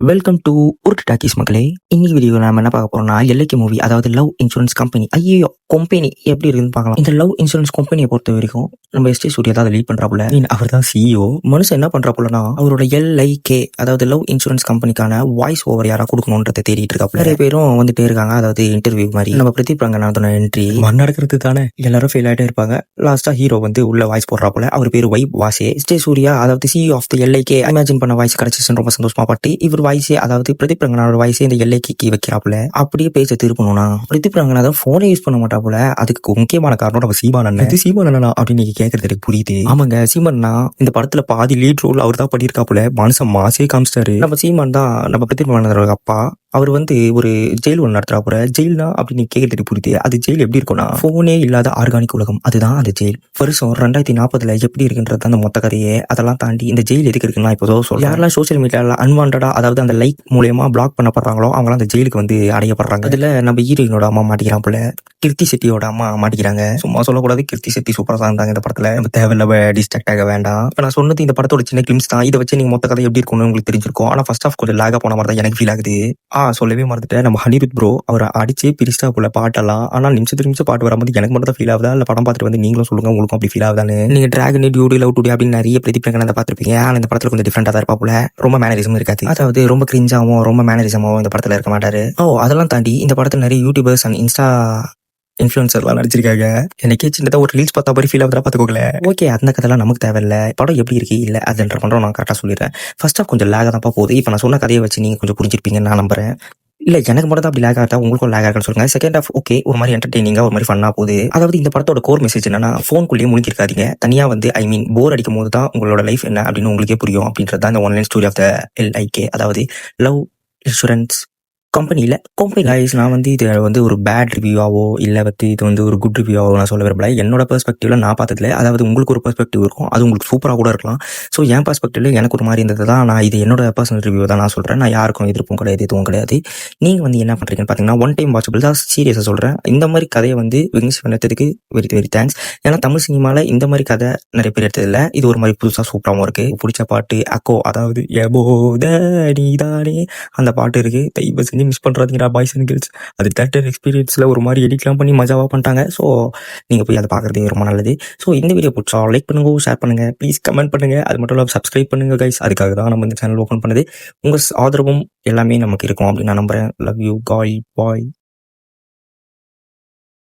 Welcome to உருட்டு talkies மக்களே. இன்னைக்கு வீடியோ நம்ம என்ன பார்க்க போறோம்னா எல்ஐகே மூவி, அதாவது லவ் இன்சூரன்ஸ் கம்பெனி. ஐயோ, கம்பெனி எப்படி இருக்குன்னு பார்க்கலாம். இந்த லவ் இன்சூரன்ஸ் கம்பெனியை பொறுத்த வரைக்கும் நம்ம எஸ்டி சூர்யா தான் லீட் பண்றாப்புல. அவர் தான் சிஇஓ. மனுஷன் என்ன பண்றாப்புலனா அவரோட எல்ஐகே, அதாவது லவ் இன்சூரன்ஸ் கம்பெனிக்கான வாய்ஸ் ஓவர் யாரா கொடுக்கணும்ன்றதை தேடிட்டு இருக்காப்புல. நிறைய பேரும் வந்துட்டே இருக்காங்க, அதாவது இன்டர்வியூ மாதிரி. நம்ம பிரதீப் ரங்கநாதனோட என்ட்ரி நடக்கிறது தானே, எல்லாரும் ஃபெயில் ஆகிட்டே இருப்பாங்க. லாஸ்டா ஹீரோ வந்து உள்ள வாய்ஸ் போடுறாப்புல. அவர் பேரு வைப் வாசே. எஸ்டி சூர்யா, அதாவது CEO of the LIK, imagine பண்ண வாய்ஸ் கிடைச்சிச்சுன்னு ரொம்ப சந்தோஷமா பட்டு இவர் வாய்ஸே, அதாவது பிரதீப் ரங்கநாதோட வாய்ஸே இந்த எல்ஐக்கு வைக்கிறாப்புல. அப்படியே பேச திருப்பணும்னா பிரதீப் ரங்கநாதன் போனே யூஸ் பண்ண மாட்டாப்புல. அதுக்கு முக்கியமான காரணம் நம்ம சீமான் அண்ணன். சீமான் அண்ணா அப்படின்னு நீங்க கேட்கறது எனக்கு புரியுது. ஆமாங்க, சீமான் இந்த படத்துல பாதி லீட் ரோல் அவர் தான் பண்ணியிருக்காப்புல. மனுஷன் மாசே காமிச்சிட்டாரு. நம்ம சீமான் தான் நம்ம பிரதீப் ரங்கநாதோட அப்பா. அவர் வந்து ஒரு ஜெயில் ஒன்று நடத்துறாப்புற. ஜெயில்னா அப்படின்னு கேட்கறது புரியுது. அது ஜெயில் எப்படி இருக்கும்னா போனே இல்லாத ஆர்கானிக் உலகம், அதுதான் அந்த ஜெயில். வருஷம் 2040 எப்படி இருக்குன்றது அந்த மொத்த கதையே. அதெல்லாம் தாண்டி இந்த ஜெயில் எதுக்கு இருக்குன்னா, இப்போ சொல்ல யாரெல்லாம் சோசியல் மீடியால அன்வான்டா, அதாவது அந்த லைக் மூலியமா பிளாக் பண்ணப்படுறாங்களோ அவங்களாம் அந்த ஜெயிலுக்கு வந்து அடையப்படுறாங்க. அதுல நம்ம ஹீரோயினோட அம்மா மாட்டிக்கிறான் போல, கீர்த்தி செட்டியோட அம்மா மாட்டிக்கிறாங்க. சும்மா சொல்லக்கூடாது, கீர்த்தி செட்டி சூப்பரா தான் இருந்தாங்க இந்த படத்துல. நம்ம தேவையில்ல டிஸ்ட்ராக்ட் ஆக வேண்டாம். இப்ப நான் சொன்னது இந்த படத்தோட சின்ன கிளிம்ஸ் தான். இதை வச்சு நீங்க மொத்த கதை எப்படி இருக்கும்னு உங்களுக்கு தெரிஞ்சிருக்கும். ஆனா ஃபர்ஸ்ட் ஆஃப் கொஞ்சம் லேகா போன மாதிரி தான் எனக்கு ஃபீல் ஆகுது. சொல்லவே மறந்துட்டேன், நம்ம ஹனிருத் ப்ரோ அவரை அடிச்சு பிரிஸ்டா போல பாட்டெல்லாம். ஆனால் நிமிஷம் பாட்டு வரும்போது எனக்கு மட்டும் தான் ஃபீல் ஆகுதா, இல்ல படம் பார்த்துட்டு வந்து நீங்களும் சொல்லுங்க உங்களுக்கும் அப்படி ஃபீல் ஆகுதான்னு. நீங்க டிராகன் டியூடி லவ் டுடே அப்படின்னு நிறைய பிரதீப் ரங்கநாதன் பார்த்திருப்பீங்க. ஆனா இந்த படத்துல கொஞ்சம் டிஃபரெண்டா தான் இருப்பாப்புல. ரொம்ப மேனரிசம் இருக்காது, அதாவது ரொம்ப கிரிஞ்சாவும் ரொம்ப மேனரிசமாவும் இந்த படத்துல இருக்க மாட்டாரு. அதெல்லாம் தாண்டி இந்த படத்துல நிறைய யூடியூபர்ஸ் அண்ட் இன்ஸ்டா இன்ஃபுளுசர்லாம் நடிச்சிருக்காங்க. எனக்கே சின்னதா ஒரு ரீல்ஸ் பார்த்தா மாதிரி ஃபீல் ஆகுதா பார்த்துக்கோங்களே. ஓகே, அந்த கதைலாம் நமக்கு தேவையில்ல. படம் எப்படி இருக்கு இல்ல அதுன்ற பண்றோம் நான் கரெக்டாக சொல்லிடுறேன். ஃபர்ஸ்ட் ஆஃப் கொஞ்சம் லேக தான் போகுது. இப்போ நான் சொன்ன கதையை வச்சு நீங்க கொஞ்சம் புரிஞ்சிருப்பீங்கன்னு நான் நம்புறேன். இல்ல எனக்கு மட்டும் தான் அப்படி லேக் ஆகா, உங்களுக்கும் லேக் ஆகுன்னு சொல்லுங்க. செகண்ட் ஆஃப் ஓகே, ஒரு மாதிரி என்டர்டெய்னிங்கா ஒரு மாதிரி ஃபன்னா போகுது. அதாவது இந்த படத்தோட கோர் மெசேஜ் என்னன்னா, போனுக்குள்ளேயே முழுக்கிருக்காதீங்க. தனியா வந்து போர் அடிக்கும் போது தான் உங்களோட லைஃப் என்ன அப்படின்னு உங்களுக்கே புரியும் அப்படின்றது தான் இந்த ஒன்லைன் ஸ்டோரி ஆஃப் த எல்ஐகே, அதாவது லவ் இன்சூரன்ஸ் கம்பெனியில் கைஸ். நான் வந்து இது வந்து ஒரு பேட் ரிவ்யூவாவோ இல்லை வந்து இது வந்து ஒரு குட் ரிவ்யூவாவோ நான் சொல்ல விரும்பல. என்னோட பெர்ஸ்பெக்டிவ்ல நான் பார்த்ததுல, அதாவது உங்களுக்கு ஒரு பெர்ஸ்பெக்டிவ் இருக்கும், அது உங்களுக்கு சூப்பராக கூட இருக்கலாம். ஸோ என் பெர்ஸ்பெக்டிவ்ல எனக்கு ஒரு மாதிரி இருந்தது தான். நான் இது என்னோட பர்சனல் ரிவ்யூ தான் நான் சொல்கிறேன். நான் யாருக்கும் எதிர்ப்பும் கிடையாது, எதுவும் கிடையாது. நீங்கள் வந்து என்ன பண்ணுறீங்கன்னு பார்த்தீங்கன்னா, ஒன் டைம் வாட்சபிள் தான். சீரியஸாக சொல்கிறேன். இந்த மாதிரி கதையை வந்து விங்ஸ் பண்ணதுக்கு வெரி வெரி தேங்க்ஸ். ஏன்னா தமிழ் சினிமாவில் இந்த மாதிரி கதை நிறைய பேர் எடுத்ததில்லை. இது ஒரு மாதிரி புதுசாக சூப்பராகவும் இருக்குது. பிடிச்ச பாட்டு அக்கோ, அதாவது நீதானே அந்த பாட்டு இருக்குது. தயவு செஞ்சு மிஸ் பண்ணுறாதீங்கடா பாய்ஸ் அண்ட் கேர்ள்ஸ். அது தேட்டர் எக்ஸ்பீரியன்ஸில் ஒரு மாதிரி எடிட்லாம் பண்ணி மஜாவாக பண்ணிட்டாங்க. ஸோ நீங்கள் போய் அதை பார்க்குறதே ரொம்ப நல்லது. ஸோ இந்த வீடியோ பிடிச்சா லைக் பண்ணுங்க, ஷேர் பண்ணுங்கள், ப்ளீஸ் கமெண்ட் பண்ணுங்கள். அது மட்டும் இல்லாமல் சப்ஸ்கிரைப் பண்ணுங்கள் கைஸ். அதுக்காக தான் நம்ம இந்த சேனல் ஓப்பன் பண்ணுது. உங்கள் ஆதரவும் எல்லாமே நமக்கு இருக்கும் அப்படின்னு நான் நம்புகிறேன். லவ் யூ காய் பாய்.